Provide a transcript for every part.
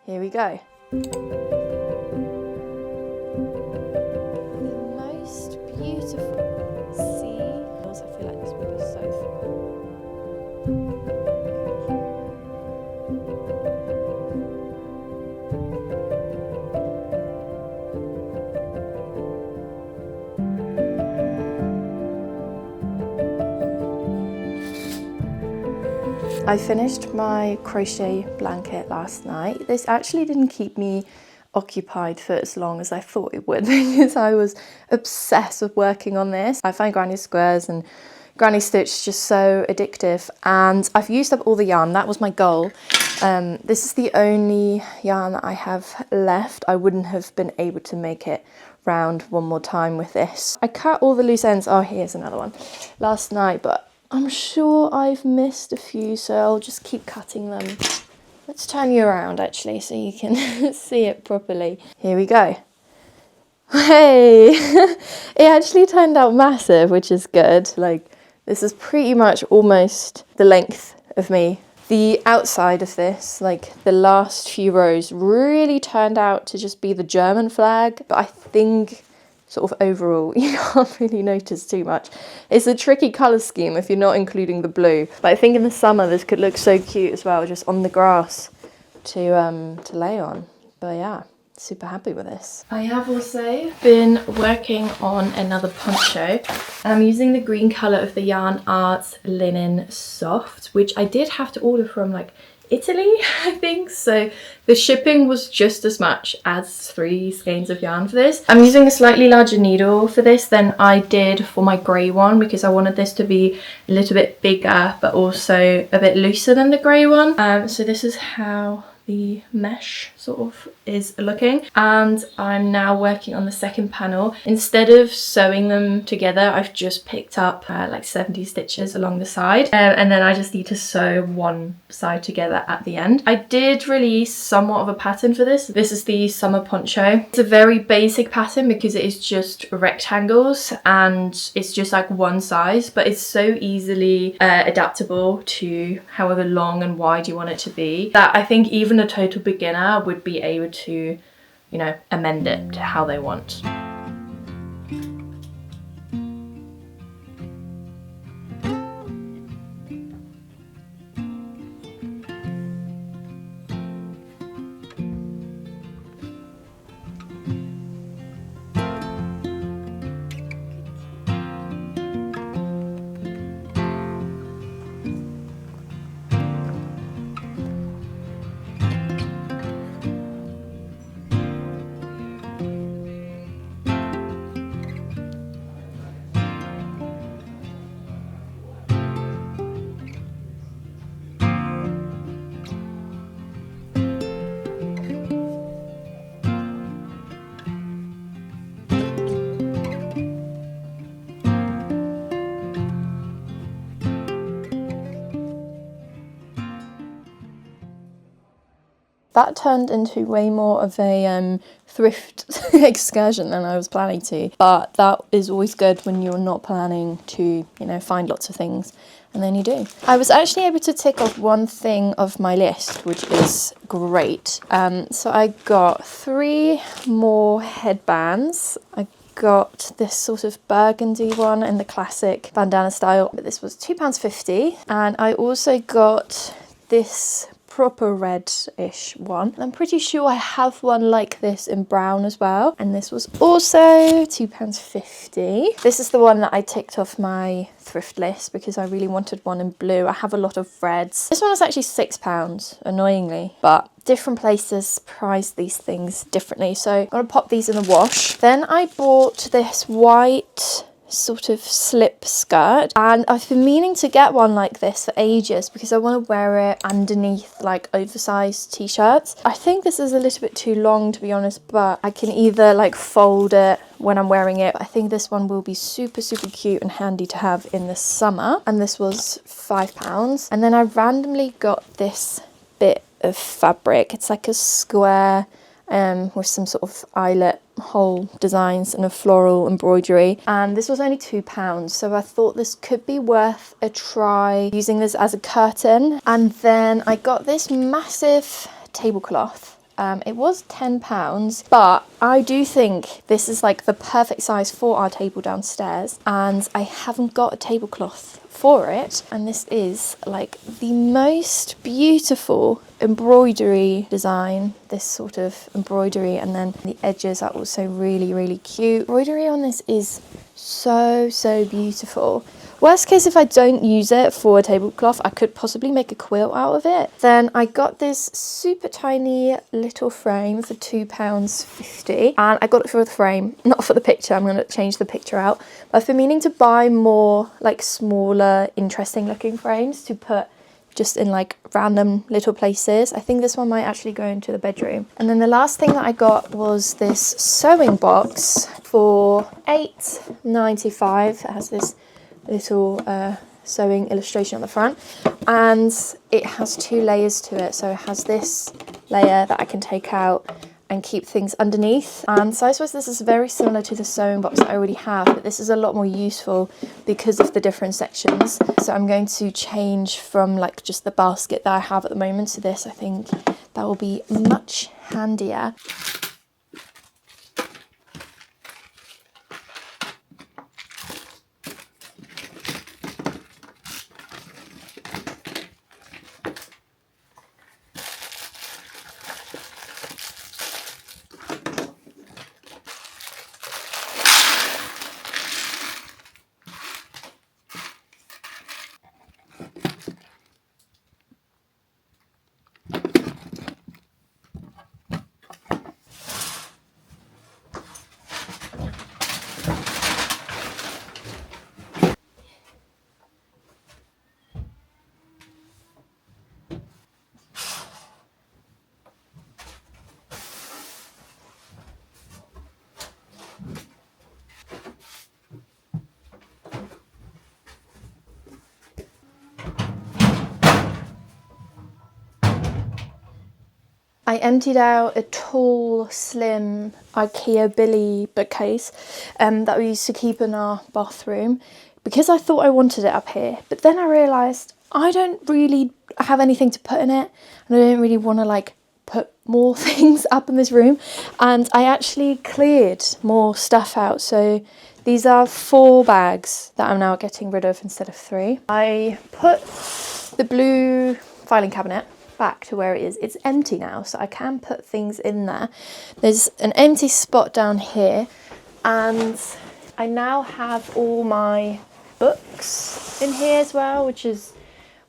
Here we go. The most beautiful sea. I feel like this would be so fun. I finished my crochet blanket last night. This actually didn't keep me occupied for as long as I thought it would because I was obsessed with working on this. I find granny squares and granny stitch just so addictive, and I've used up all the yarn. That was my goal. This is the only yarn that I have left. I wouldn't have been able to make it round one more time with this. I cut all the loose ends, oh here's another one, last night, but I'm sure I've missed a few, so I'll just keep cutting them. Let's turn you around actually so you can see it properly. Here we go. Hey! It actually turned out massive, which is good. Like, this is pretty much almost the length of me. The outside of this, like the last few rows, really turned out to just be the German flag, but I think sort of overall you can't really notice too much. It's a tricky colour scheme if you're not including the blue, but I think in the summer this could look so cute as well, just on the grass to lay on. But yeah, super happy with this. I have also been working on another poncho. I'm using the green colour of the Yarn Arts Linen Soft, which I did have to order from like Italy, I think, so the shipping was just as much as 3 skeins of yarn for this. I'm using a slightly larger needle for this than I did for my grey one because I wanted this to be a little bit bigger but also a bit looser than the grey one. So this is how the mesh sort of is looking, and I'm now working on the second panel. Instead of sewing them together, I've just picked up like 70 stitches along the side, and then I just need to sew one side together at the end. I did release somewhat of a pattern for this. This is the summer poncho. It's a very basic pattern because it is just rectangles and it's just like one size, but it's so easily adaptable to however long and wide you want it to be that I think even a total beginner would be able to, you know, amend it to how they want. That turned into way more of a thrift excursion than I was planning to, but that is always good when you're not planning to, you know, find lots of things, and then you do. I was actually able to tick off one thing of my list, which is great. So I got 3 more headbands. I got this sort of burgundy one in the classic bandana style, but this was £2.50, and I also got this proper red-ish one. I'm pretty sure I have one like this in brown as well, and this was also £2.50. This is the one that I ticked off my thrift list because I really wanted one in blue. I have a lot of reds. This one was actually £6, annoyingly, but different places price these things differently, so I'm gonna pop these in the wash. Then I bought this white sort of slip skirt, and I've been meaning to get one like this for ages because I want to wear it underneath like oversized t-shirts. I think this is a little bit too long, to be honest, but I can either like fold it when I'm wearing it. I think this one will be super cute and handy to have in the summer, and this was £5. And then I randomly got this bit of fabric. It's like a square with some sort of eyelet hole designs and a floral embroidery, and this was only £2, so I thought this could be worth a try using this as a curtain. And then I got this massive tablecloth It was £10, but I do think this is like the perfect size for our table downstairs, and I haven't got a tablecloth for it. And this is like the most beautiful embroidery design, this sort of embroidery, and then the edges are also really, really cute. Embroidery on this is so beautiful. Worst case, if I don't use it for a tablecloth, I could possibly make a quilt out of it. Then I got this super tiny little frame for £2.50, and I got it for the frame, not for the picture. I'm going to change the picture out, but I've been meaning to buy more like smaller, interesting looking frames to put just in like random little places. I think this one might actually go into the bedroom. And then the last thing that I got was this sewing box for £8.95. It has this little sewing illustration on the front, and it has 2 layers to it. So it has this layer that I can take out and keep things underneath, and size wise this is very similar to the sewing box that I already have, but this is a lot more useful because of the different sections. So I'm going to change from like just the basket that I have at the moment to this. I think that will be much handier. I emptied out a tall, slim IKEA Billy bookcase that we used to keep in our bathroom because I thought I wanted it up here. But then I realised I don't really have anything to put in it, and I don't really want to like put more things up in this room. And I actually cleared more stuff out. So these are 4 bags that I'm now getting rid of instead of 3. I put the blue filing cabinet back to where it is. It's empty now, so I can put things in there. There's an empty spot down here, and I now have all my books in here as well, which is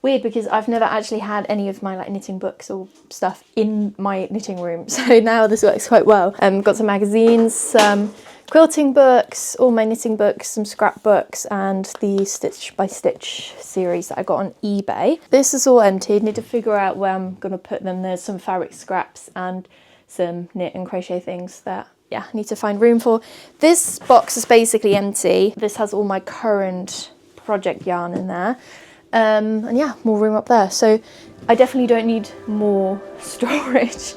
weird because I've never actually had any of my like knitting books or stuff in my knitting room, so now this works quite well. Got some magazines, some quilting books, all my knitting books, some scrapbooks, and the Stitch by Stitch series that I got on eBay. This is all empty. I need to figure out where I'm gonna put them. There's some fabric scraps and some knit and crochet things that I need to find room for. This box is basically empty. This has all my current project yarn in there. And yeah, more room up there. So I definitely don't need more storage.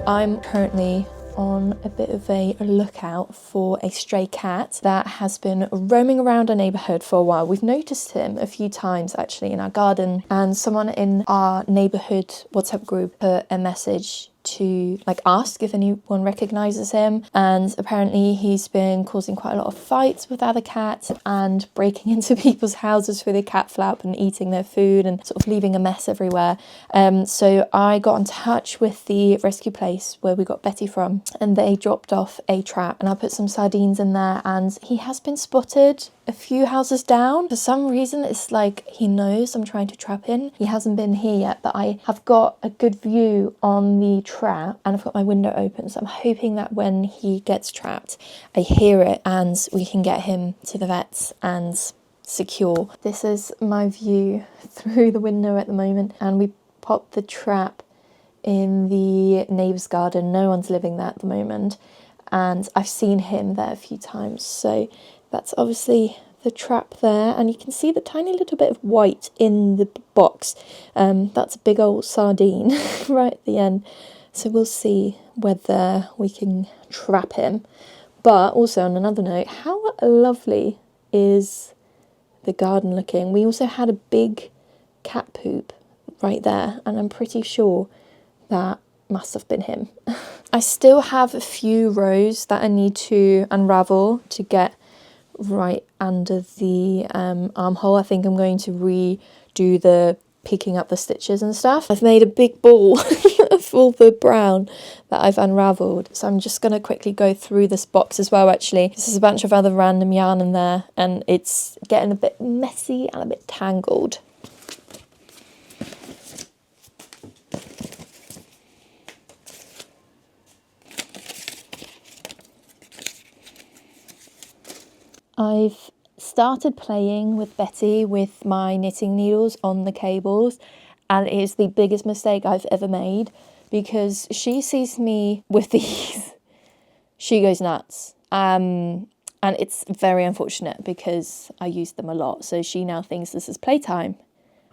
I'm currently on a bit of a lookout for a stray cat that has been roaming around our neighbourhood for a while. We've noticed him a few times actually in our garden, and someone in our neighbourhood WhatsApp group put a message to like ask if anyone recognises him, and apparently he's been causing quite a lot of fights with other cats and breaking into people's houses with a cat flap and eating their food and sort of leaving a mess everywhere. So I got in touch with the rescue place where we got Betty from, and they dropped off a trap, and I put some sardines in there, and he has been spotted a few houses down. For some reason it's like he knows I'm trying to trap him. He hasn't been here yet, but I have got a good view on the trap and I've got my window open, so I'm hoping that when he gets trapped I hear it and we can get him to the vets and secure. This is my view through the window at the moment, and we popped the trap in the neighbour's garden. No one's living there at the moment, and I've seen him there a few times, so that's obviously the trap there, and you can see the tiny little bit of white in the box. That's a big old sardine right at the end. So we'll see whether we can trap him. But also on another note, how lovely is the garden looking? We also had a big cat poop right there, and I'm pretty sure that must have been him. I still have a few rows that I need to unravel to get right under the armhole. I think I'm going to redo the picking up the stitches and stuff. I've made a big ball of all the brown that I've unravelled, so I'm just going to quickly go through this box as well. Actually, this is a bunch of other random yarn in there, and it's getting a bit messy and a bit tangled. I've started playing with Betty with my knitting needles on the cables, and it is the biggest mistake I've ever made, because she sees me with these, she goes nuts. And it's very unfortunate because I use them a lot, so she now thinks this is playtime,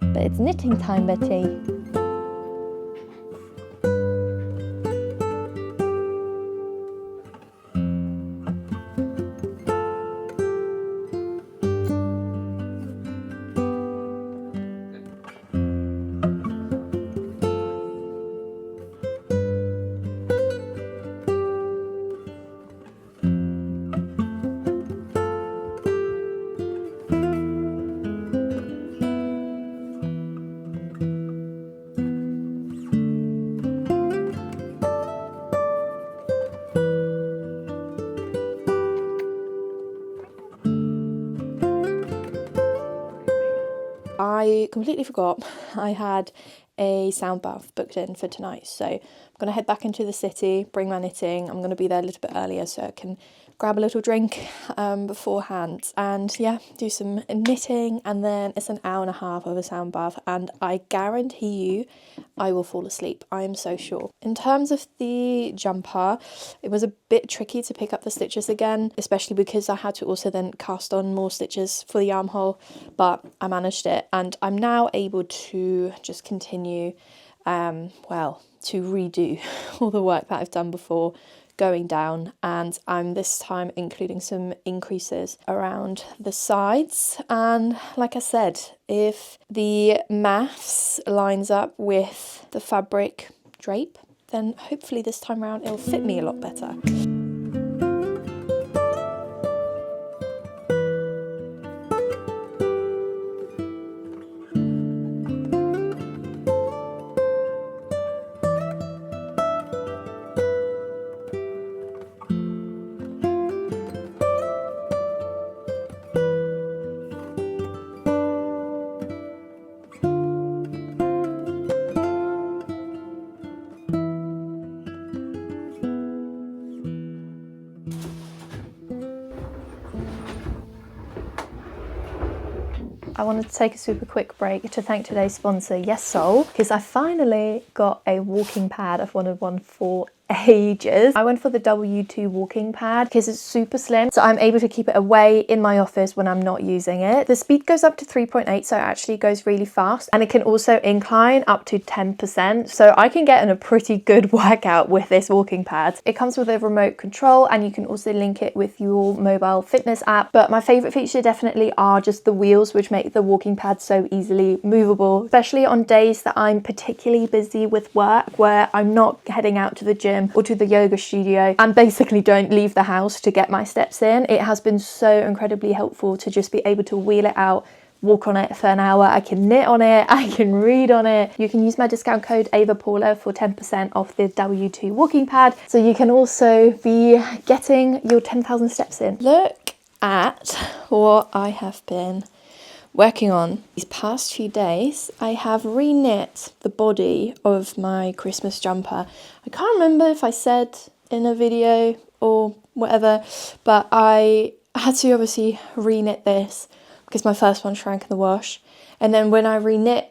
but it's knitting time, Betty. I completely forgot I had a sound bath booked in for tonight, so I'm going to head back into the city, bring my knitting. I'm going to be there a little bit earlier so I can grab a little drink beforehand, and yeah, do some knitting, and then it's an hour and a half of a sound bath, and I guarantee you I will fall asleep. I am so sure. In terms of the jumper, it was a bit tricky to pick up the stitches again, especially because I had to also then cast on more stitches for the armhole, but I managed it, and I'm now able to just continue, well, to redo all the work that I've done before, going down, and I'm this time including some increases around the sides. And like I said, if the maths lines up with the fabric drape, then hopefully this time around it'll fit me a lot better. I wanted to take a super quick break to thank today's sponsor, Yes Soul, because I finally got a walking pad. I've wanted one for ages. I went for the W2 walking pad because it's super slim, so I'm able to keep it away in my office when I'm not using it. The speed goes up to 3.8, so it actually goes really fast, and it can also incline up to 10%, so I can get in a pretty good workout with this walking pad. It comes with a remote control, and you can also link it with your mobile fitness app, but my favorite feature definitely are just the wheels, which make the walking pad so easily movable, especially on days that I'm particularly busy with work, where I'm not heading out to the gym or to the yoga studio and basically don't leave the house to get my steps in. It has been so incredibly helpful to just be able to wheel it out, walk on it for an hour. I can knit on it, I can read on it. You can use my discount code AvaPaula for 10% off the W2 walking pad, so you can also be getting your 10,000 steps in. Look at what I have been working on these past few days. I have re-knit the body of my Christmas jumper. I can't remember if I said in a video or whatever, but I had to obviously re-knit this because my first one shrank in the wash. And then when I re-knit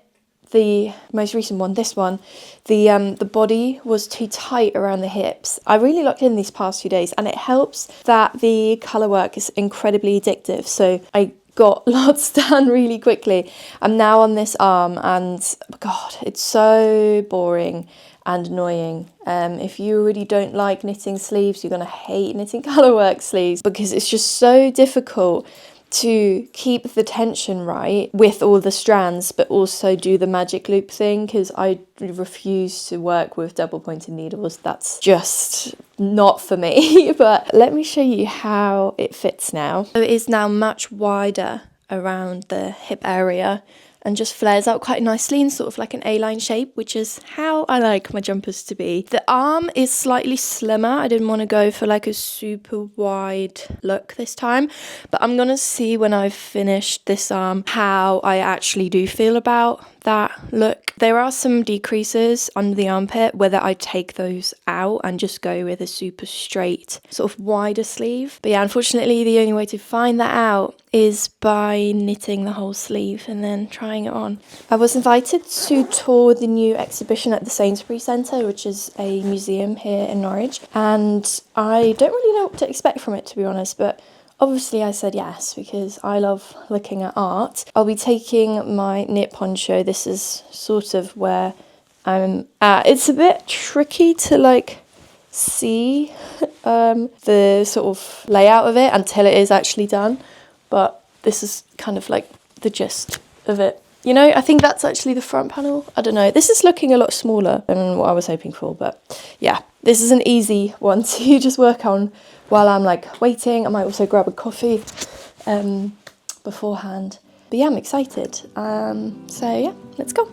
the most recent one, this one, the body was too tight around the hips. I really locked in these past few days, and it helps that the colour work is incredibly addictive. So I got lots done really quickly. I'm now on this arm and God, it's so boring and annoying. If you already don't like knitting sleeves, you're gonna hate knitting colourwork sleeves because it's just so difficult to keep the tension right with all the strands, but also do the magic loop thing, because I refuse to work with double pointed needles. That's just not for me. But let me show you how it fits now. So it is now much wider around the hip area and just flares out quite nicely in sort of like an A-line shape, which is how I like my jumpers to be. The arm is slightly slimmer. I didn't want to go for like a super wide look this time, but I'm gonna see when I've finished this arm how I actually do feel about that look. There are some decreases under the armpit, whether I take those out and just go with a super straight sort of wider sleeve. But yeah, unfortunately the only way to find that out is by knitting the whole sleeve and then trying it on. I was invited to tour the new exhibition at the Sainsbury's Centre, which is a museum here in Norwich, and I don't really know what to expect from it, to be honest, but obviously I said yes because I love looking at art. I'll be taking my knit poncho. This is sort of where I'm at. It's a bit tricky to like see the sort of layout of it until it is actually done, but this is kind of like the gist of it. You know, I think that's actually the front panel. I don't know. This is looking a lot smaller than what I was hoping for, but yeah, this is an easy one to just work on while I'm like waiting. I might also grab a coffee beforehand. But yeah, I'm excited. So yeah, let's go.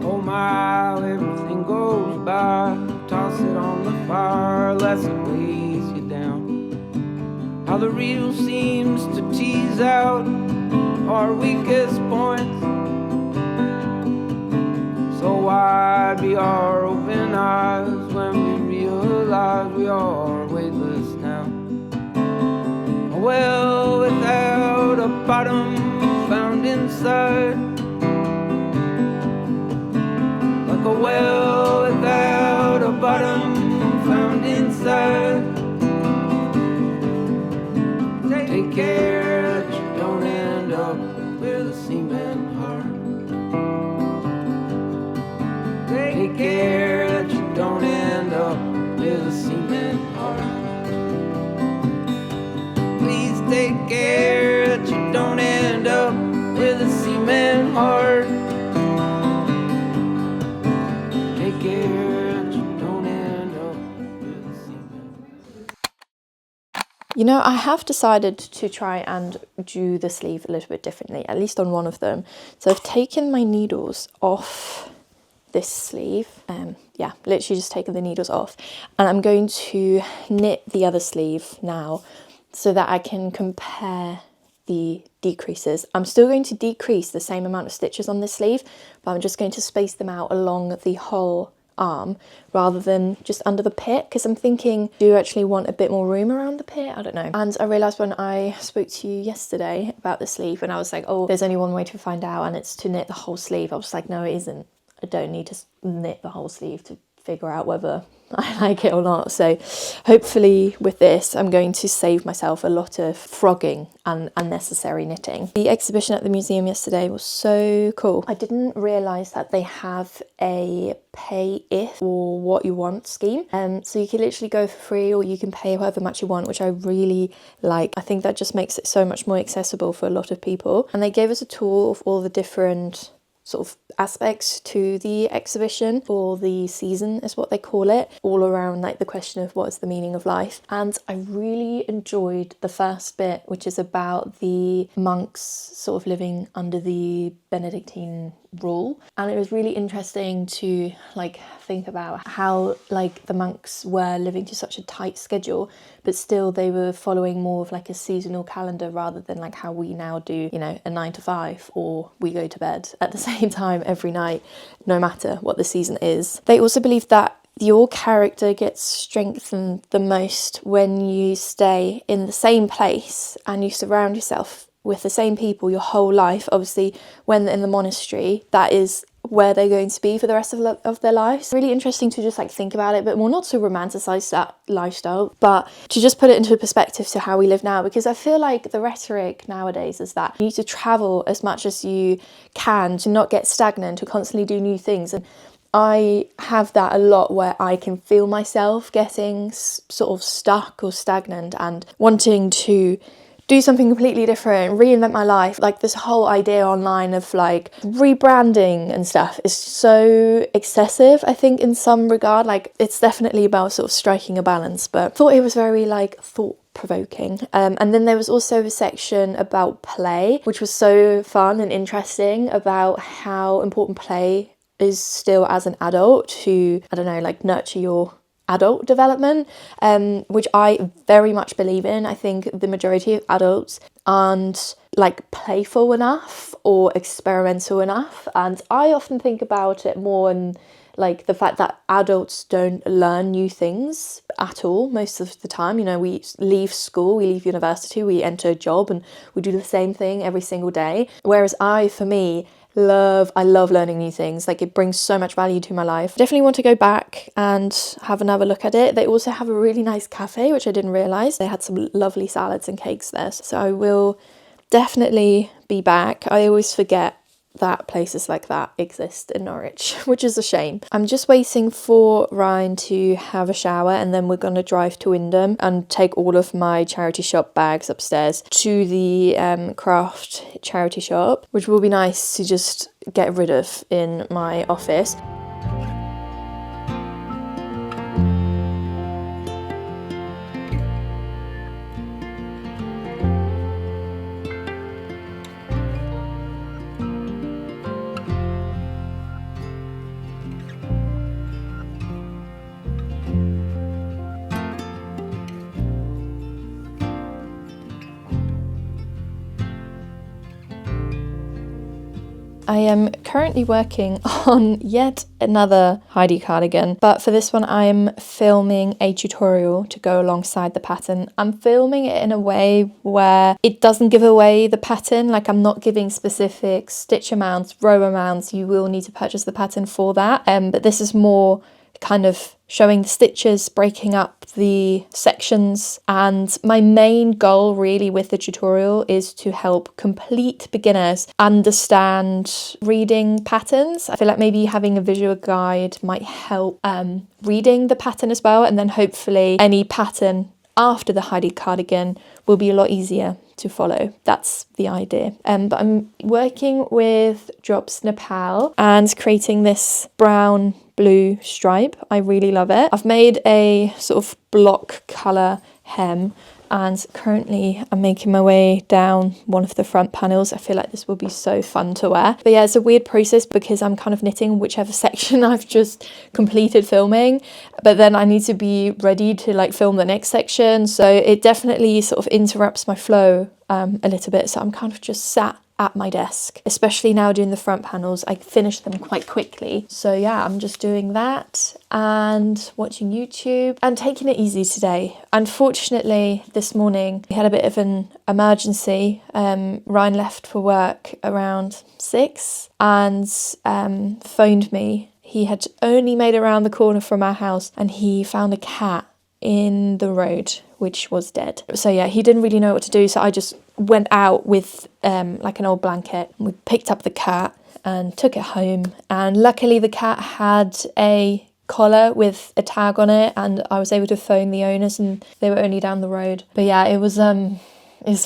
Oh my, everything goes by. Toss it on the fire, lest it weighs you down. How the real seems to tease out our weakest points. So wide be our open eyes when we realize we are weightless now. A well without a bottom found inside, like a well without a bottom found inside. Take care that you don't end up with a cement heart. Take care that you don't end up with a cement heart. Please take care that you don't end up with a cement heart. Take care that you don't end up with a cement. You know, I have decided to try and do the sleeve a little bit differently, at least on one of them. So I've taken my needles off this sleeve. Yeah, literally just taken the needles off. And I'm going to knit the other sleeve now so that I can compare the decreases. I'm still going to decrease the same amount of stitches on this sleeve, but I'm just going to space them out along the whole arm rather than just under the pit, because I'm thinking, do you actually want a bit more room around the pit? I don't know. And I realised when I spoke to you yesterday about the sleeve, and I was like, oh, there's only one way to find out, and it's to knit the whole sleeve. I was like, no, it isn't. I don't need to knit the whole sleeve to figure out whether I like it or not. So hopefully with this, I'm going to save myself a lot of frogging and unnecessary knitting. The exhibition at the museum yesterday was so cool. I didn't realise that they have a pay if or what you want scheme. So you can literally go for free or you can pay however much you want, which I really like. I think that just makes it so much more accessible for a lot of people. And they gave us a tour of all the different sort of aspects to the exhibition, or the season is what they call it, all around like the question of what is the meaning of life. And I really enjoyed the first bit, which is about the monks sort of living under the Benedictine rule. And it was really interesting to like think about how like the monks were living to such a tight schedule, but still they were following more of like a seasonal calendar rather than like how we now do, you know, a 9 to 5, or we go to bed at the same time every night, no matter what the season is. They also believe that your character gets strengthened the most when you stay in the same place and you surround yourself with the same people your whole life. Obviously, when they're in the monastery, that is where they're going to be for the rest of their lives. Really interesting to just like think about it, but more not to romanticize that lifestyle, but to just put it into perspective to how we live now, because I feel like the rhetoric nowadays is that you need to travel as much as you can to not get stagnant, to constantly do new things. And I have that a lot, where I can feel myself getting sort of stuck or stagnant and wanting to do something completely different, reinvent my life. Like this whole idea online of like rebranding and stuff is so excessive, I think, in some regard. Like it's definitely about sort of striking a balance, but I thought it was very like thought-provoking. And then there was also a section about play, which was so fun and interesting, about how important play is still as an adult to, I don't know, like nurture your adult development, which I very much believe in. I think the majority of adults aren't like playful enough or experimental enough, and I often think about it more in like the fact that adults don't learn new things at all most of the time. You know, we leave school, we leave university, we enter a job, and we do the same thing every single day. Whereas I love learning new things. Like it brings so much value to my life. Definitely want to go back and have another look at it. They also have a really nice cafe, which I didn't realise. They had some lovely salads and cakes there. So I will definitely be back. I always forget that places like that exist in Norwich, which is a shame. I'm just waiting for Ryan to have a shower, and then we're going to drive to Wyndham and take all of my charity shop bags upstairs to the craft charity shop, which will be nice to just get rid of in my office. I am currently working on yet another Heidi cardigan, but for this one I'm filming a tutorial to go alongside the pattern. I'm filming it in a way where it doesn't give away the pattern. Like I'm not giving specific stitch amounts, row amounts. You will need to purchase the pattern for that, but this is more kind of showing the stitches, breaking up the sections. And my main goal really with the tutorial is to help complete beginners understand reading patterns. I feel like maybe having a visual guide might help reading the pattern as well, and then hopefully any pattern after the Heidi cardigan will be a lot easier to follow. That's the idea. But I'm working with Drops Nepal and creating this brown blue stripe. I really love it. I've made a sort of block colour hem, and currently I'm making my way down one of the front panels. I feel like this will be so fun to wear. But yeah, it's a weird process because I'm kind of knitting whichever section I've just completed filming, but then I need to be ready to like film the next section. So it definitely sort of interrupts my flow a little bit. So I'm kind of just sat at my desk, especially now doing the front panels. I finished them quite quickly. So yeah, I'm just doing that and watching YouTube and taking it easy today. Unfortunately, this morning we had a bit of an emergency. Ryan left for work around 6 and phoned me. He had only made it around the corner from our house and he found a cat in the road which was dead. So yeah, he didn't really know what to do, so I just went out with like an old blanket. We picked up the cat and took it home, and luckily the cat had a collar with a tag on it, and I was able to phone the owners and they were only down the road. But yeah, it was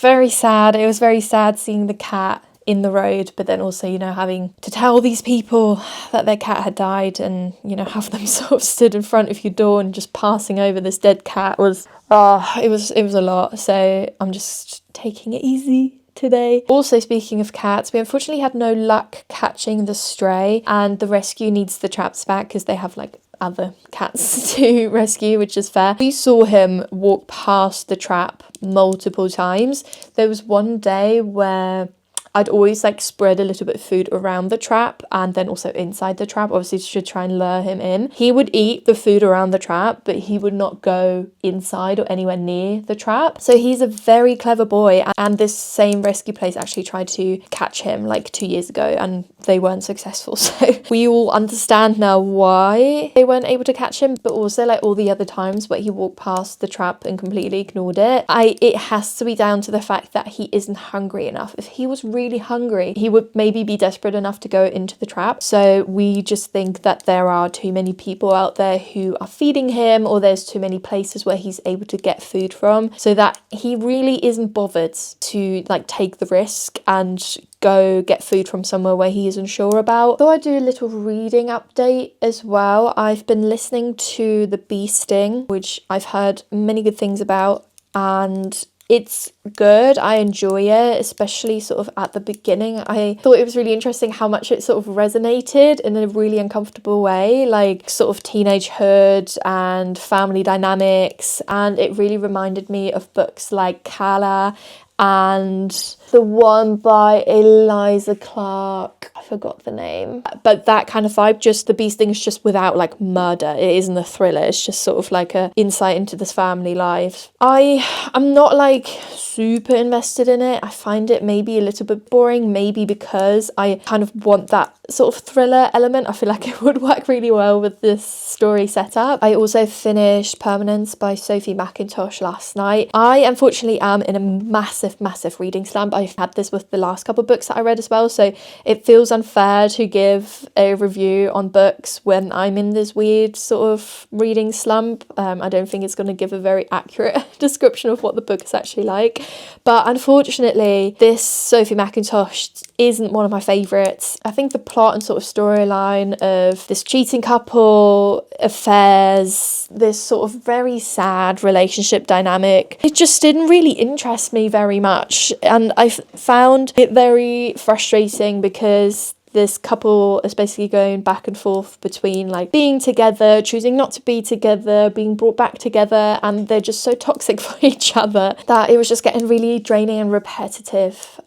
very sad. It was very sad seeing the cat in the road, but then also, you know, having to tell these people that their cat had died and, you know, have them sort of stood in front of your door and just passing over this dead cat was, it was a lot. So I'm just taking it easy today. Also, speaking of cats, we unfortunately had no luck catching the stray, and the rescue needs the traps back because they have like other cats to rescue, which is fair. We saw him walk past the trap multiple times. There was one day where I'd always like spread a little bit of food around the trap and then also inside the trap, obviously to try and lure him in. He would eat the food around the trap, but he would not go inside or anywhere near the trap. So he's a very clever boy, and this same rescue place actually tried to catch him like 2 years ago and they weren't successful. So we all understand now why they weren't able to catch him, but also like all the other times where he walked past the trap and completely ignored it. It has to be down to the fact that he isn't hungry enough. If he was really hungry, he would maybe be desperate enough to go into the trap. So we just think that there are too many people out there who are feeding him, or there's too many places where he's able to get food from, so that he really isn't bothered to like take the risk and go get food from somewhere where he isn't sure about. Though I do a little reading update as well. I've been listening to The Bee Sting, which I've heard many good things about, and it's good. I enjoy it, especially sort of at the beginning. I thought it was really interesting how much it sort of resonated in a really uncomfortable way, like sort of teenagehood and family dynamics, and it really reminded me of books like Kala and the one by Eliza Clark, I forgot the name, but that kind of vibe. Just The Bee Sting is just without like murder. It isn't a thriller, it's just sort of like a insight into this family life. I'm not like super invested in it. I find it maybe a little bit boring, maybe because I kind of want that sort of thriller element. I feel like it would work really well with this story setup. I also finished Permanence by Sophie McIntosh last night. I unfortunately am in a massive reading slump. I've had this with the last couple of books that I read as well, so it feels unfair to give a review on books when I'm in this weird sort of reading slump. I don't think it's going to give a very accurate description of what the book is actually like, but unfortunately this Sophie McIntosh isn't one of my favourites. I think the plot and sort of storyline of this cheating couple, affairs, this sort of very sad relationship dynamic, it just didn't really interest me very much, and I found it very frustrating because this couple is basically going back and forth between like being together, choosing not to be together, being brought back together, and they're just so toxic for each other that it was just getting really draining and repetitive,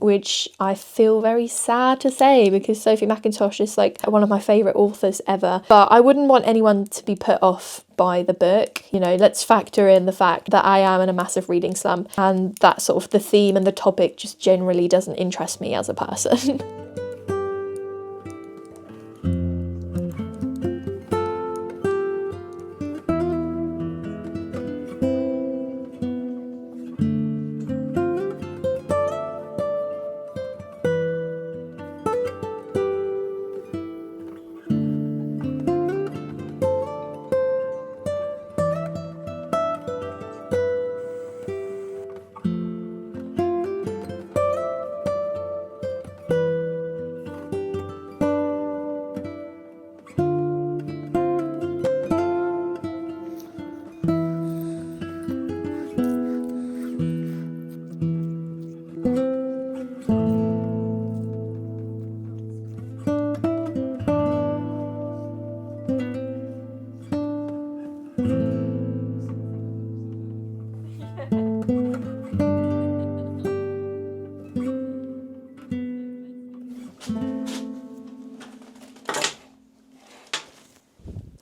which I feel very sad to say because Sophie McIntosh is like one of my favourite authors ever. But I wouldn't want anyone to be put off by the book. You know, let's factor in the fact that I am in a massive reading slump and that sort of the theme and the topic just generally doesn't interest me as a person.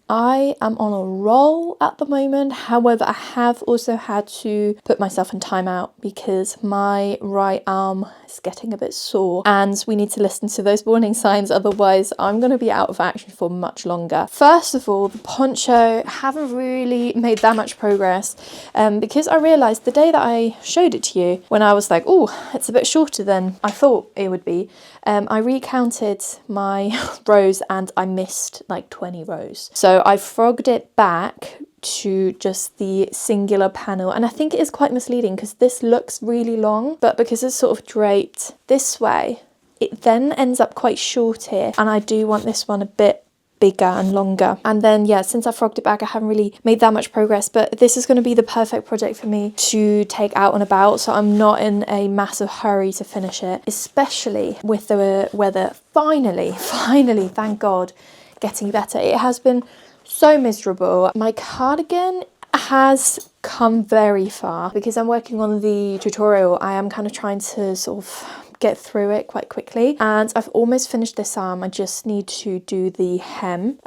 I am on a roll at the moment. However, I have also had to put myself in timeout because my right arm is getting a bit sore and we need to listen to those warning signs, otherwise I'm going to be out of action for much longer. First of all, the poncho, haven't really made that much progress because I realised the day that I showed it to you, when I was like, oh, it's a bit shorter than I thought it would be, I recounted my rows and I missed like 20 rows. So I frogged it back to just the singular panel, and I think it is quite misleading because this looks really long, but because it's sort of draped this way, it then ends up quite short here, and I do want this one a bit bigger and longer. And then yeah, since I frogged it back, I haven't really made that much progress, but this is going to be the perfect project for me to take out and about, so I'm not in a massive hurry to finish it, especially with the weather finally, thank God, getting better. It has been so miserable. My cardigan has come very far because I'm working on the tutorial. I am kind of trying to sort of get through it quite quickly. And I've almost finished this arm. I just need to do the hem.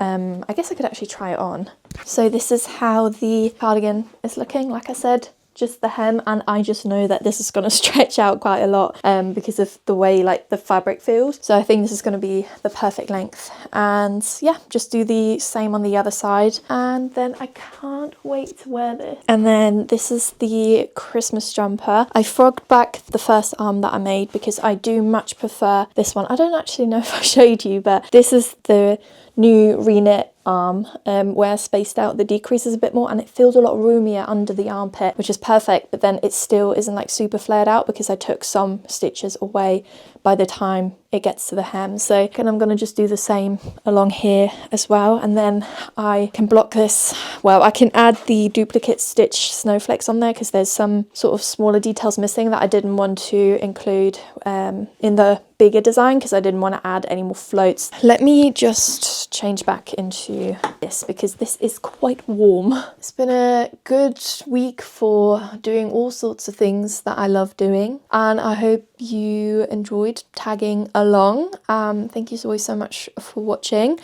I guess I could actually try it on. So this is how the cardigan is looking. Like I said, just the hem, and I just know that this is going to stretch out quite a lot because of the way like the fabric feels. So I think this is going to be the perfect length. And yeah, just do the same on the other side, and then I can't wait to wear this. And then this is the Christmas jumper. I frogged back the first arm that I made because I do much prefer this one. I don't actually know if I showed you, but this is the new reknit arm where spaced out the decrease is a bit more, and it feels a lot roomier under the armpit, which is perfect. But then it still isn't like super flared out because I took some stitches away by the time it gets to the hem. So and I'm going to just do the same along here as well, and then I can block this. Well, I can add the duplicate stitch snowflakes on there because there's some sort of smaller details missing that I didn't want to include in the bigger design because I didn't want to add any more floats. Let me just change back into this because this is quite warm. It's been a good week for doing all sorts of things that I love doing, and I hope you enjoyed tagging along. Thank you always so much for watching,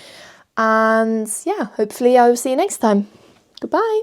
and yeah, hopefully I will see you next time. Goodbye.